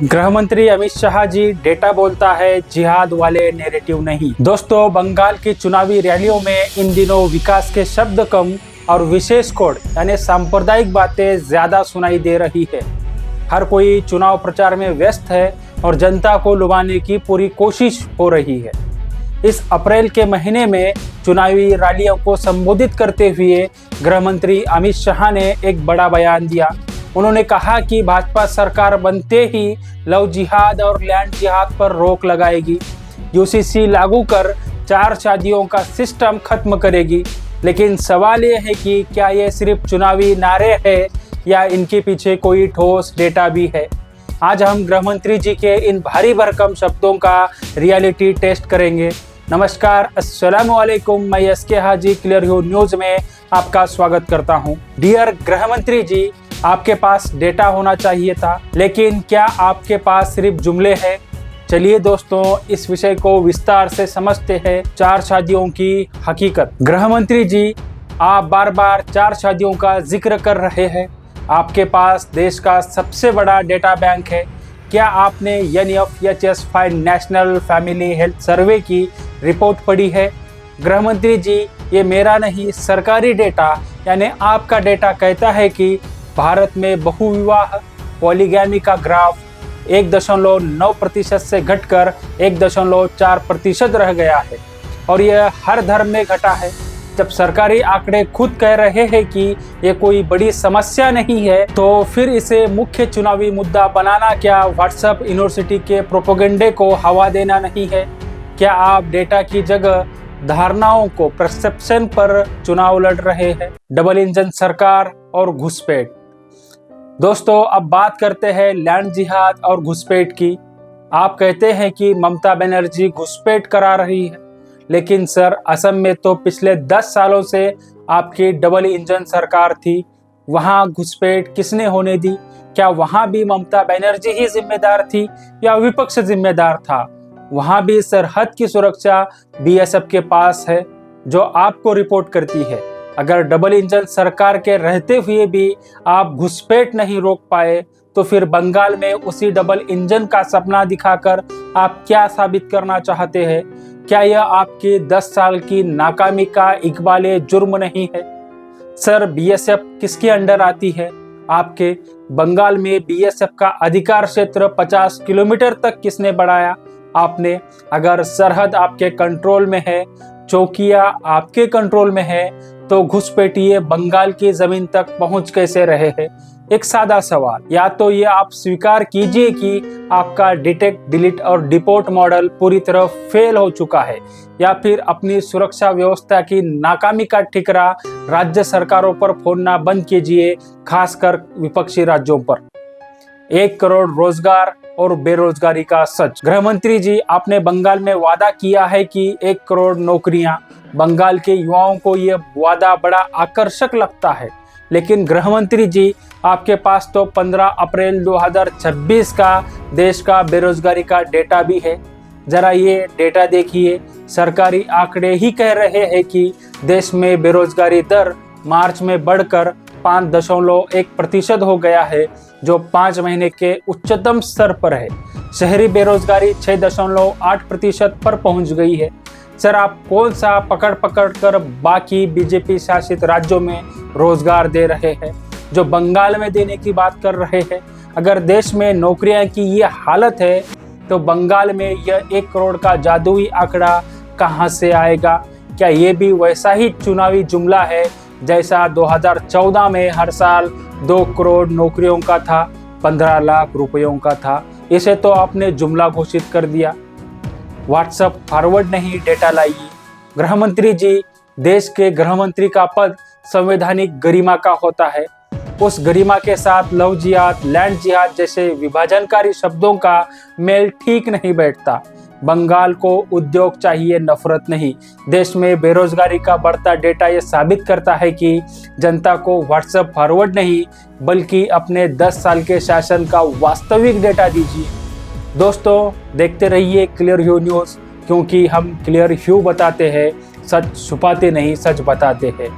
गृह मंत्री अमित शाह जी, डेटा बोलता है, जिहाद वाले नैरेटिव नहीं। दोस्तों, बंगाल की चुनावी रैलियों में इन दिनों विकास के शब्द कम और विशेष कोड यानी सांप्रदायिक बातें ज्यादा सुनाई दे रही है। हर कोई चुनाव प्रचार में व्यस्त है और जनता को लुभाने की पूरी कोशिश हो रही है। इस अप्रैल के महीने में चुनावी रैलियों को संबोधित करते हुए गृह मंत्री अमित शाह ने एक बड़ा बयान दिया। उन्होंने कहा कि भाजपा सरकार बनते ही लव जिहाद और लैंड जिहाद पर रोक लगाएगी, यूसीसी लागू कर 4 शादियों का सिस्टम खत्म करेगी। लेकिन सवाल ये है कि क्या ये सिर्फ चुनावी नारे हैं या इनके पीछे कोई ठोस डेटा भी है। आज हम गृह मंत्री जी के इन भारी भरकम शब्दों का रियलिटी टेस्ट करेंगे। नमस्कार, अस्सलाम वालेकुम। मैं एसके हाजी क्लियर व्यू न्यूज में आपका स्वागत करता हूं। डियर गृह मंत्री जी, आपके पास डेटा होना चाहिए था, लेकिन क्या आपके पास सिर्फ जुमले हैं? चलिए दोस्तों, इस विषय को विस्तार से समझते हैं। 4 शादियों की हकीकत। गृह मंत्री जी, आप बार बार 4 शादियों का जिक्र कर रहे हैं। आपके पास देश का सबसे बड़ा डेटा बैंक है। क्या आपने NFHS national family health survey की रिपोर्ट पढ़ी है? गृह मंत्री जी, ये मेरा नहीं, सरकारी डेटा यानी आपका डेटा कहता है कि भारत में बहुविवाह पॉलीगैमी का ग्राफ 1.9% से घटकर 1.4% रह गया है और यह हर धर्म में घटा है। जब सरकारी आंकड़े खुद कह रहे हैं कि ये कोई बड़ी समस्या नहीं है, तो फिर इसे मुख्य चुनावी मुद्दा बनाना क्या व्हाट्सएप यूनिवर्सिटी के प्रोपेगेंडे को हवा देना नहीं है? क्या आप डेटा की जगह धारणाओं को परसेप्शन पर चुनाव लड़ रहे हैं? डबल इंजन सरकार और घुसपैठ। दोस्तों, अब बात करते हैं लैंड जिहाद और घुसपैठ की। आप कहते हैं कि ममता बनर्जी घुसपैठ करा रही है, लेकिन सर, असम में तो पिछले 10 सालों से आपकी डबल इंजन सरकार थी। वहां घुसपैठ किसने होने दी? क्या वहां भी ममता बनर्जी ही जिम्मेदार थी या विपक्ष जिम्मेदार था? वहां भी सरहद की सुरक्षा BSF के पास है, जो आपको रिपोर्ट करती है। अगर डबल इंजन सरकार के रहते हुए भी आप घुसपैठ नहीं रोक पाए, तो फिर बंगाल में उसी डबल इंजन का सपना दिखाकर आप क्या साबित करना चाहते हैं? क्या यह आपकी 10 साल की नाकामी का इकबाले जुर्म नहीं है? सर, BSF किसके अंडर आती है? आपके बंगाल में BSF का अधिकार क्षेत्र 50 किलोमीटर तक किसने बढ़ाया? आपने। अगर सरहद आपके कंट्रोल में है, चौकिया आपके कंट्रोल में है, तो घुसपैठिए बंगाल की जमीन तक पहुंच कैसे रहे हैं? एक सादा सवाल। या तो ये आप स्वीकार कीजिए कि आपका डिटेक्ट, डिलीट और डिपोर्ट मॉडल पूरी तरह फेल हो चुका है, या फिर अपनी सुरक्षा व्यवस्था की नाकामी का ठिकरा राज्य सरकारों पर फोड़ना बंद कीजिए, खासकर विपक्षी राज्यों पर। 1 करोड़ रोजगार और बेरोजगारी का सच। गृह मंत्री जी, आपने बंगाल में वादा किया है कि 1 करोड़ नौकरियां। बंगाल के युवाओं को यह वादा बड़ा आकर्षक लगता है, लेकिन गृह मंत्री जी, आपके पास तो 15 अप्रैल 2026 का देश का बेरोजगारी का डेटा भी है। जरा ये डेटा देखिए। सरकारी आंकड़े ही कह रहे हैं कि देश में बेरोजगारी दर मार्च में बढ़कर 5.1% हो गया है, जो 5 महीने के उच्चतम स्तर पर है। शहरी बेरोजगारी 6.8% पर पहुंच गई है। सर, आप कौन सा पकड़ कर बाकी BJP शासित राज्यों में रोजगार दे रहे हैं, जो बंगाल में देने की बात कर रहे हैं? अगर देश में नौकरियां की ये हालत है, तो बंगाल में यह 1 करोड़ का जादुई आंकड़ा कहां से आएगा? क्या ये भी वैसा ही चुनावी जुमला है जैसा 2014 में हर साल 2 करोड़ नौकरियों का था, 15 लाख रुपयों का था? इसे तो आपने जुमला घोषित कर दिया। व्हाट्सएप फॉरवर्ड नहीं, डेटा लाइए। गृह मंत्री जी, देश के गृह मंत्री का पद संवैधानिक गरिमा का होता है। उस गरिमा के साथ लव जिहाद, लैंड जिहाद जैसे विभाजनकारी शब्दों का मेल ठीक नहीं बैठता। बंगाल को उद्योग चाहिए, नफरत नहीं। देश में बेरोजगारी का बढ़ता डेटा ये साबित करता है कि जनता को व्हाट्सएप फॉरवर्ड नहीं, बल्कि अपने 10 साल के शासन का वास्तविक डेटा दीजिए। दोस्तों, देखते रहिए क्लियर व्यू न्यूज़, क्योंकि हम क्लियर व्यू बताते हैं, सच छुपाते नहीं, सच बताते हैं।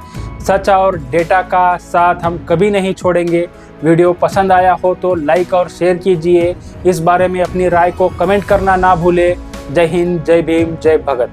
सच और डेटा का साथ हम कभी नहीं छोड़ेंगे। वीडियो पसंद आया हो तो लाइक और शेयर कीजिए। इस बारे में अपनी राय को कमेंट करना ना भूलें। जय हिंद, जय भीम, जय भगत।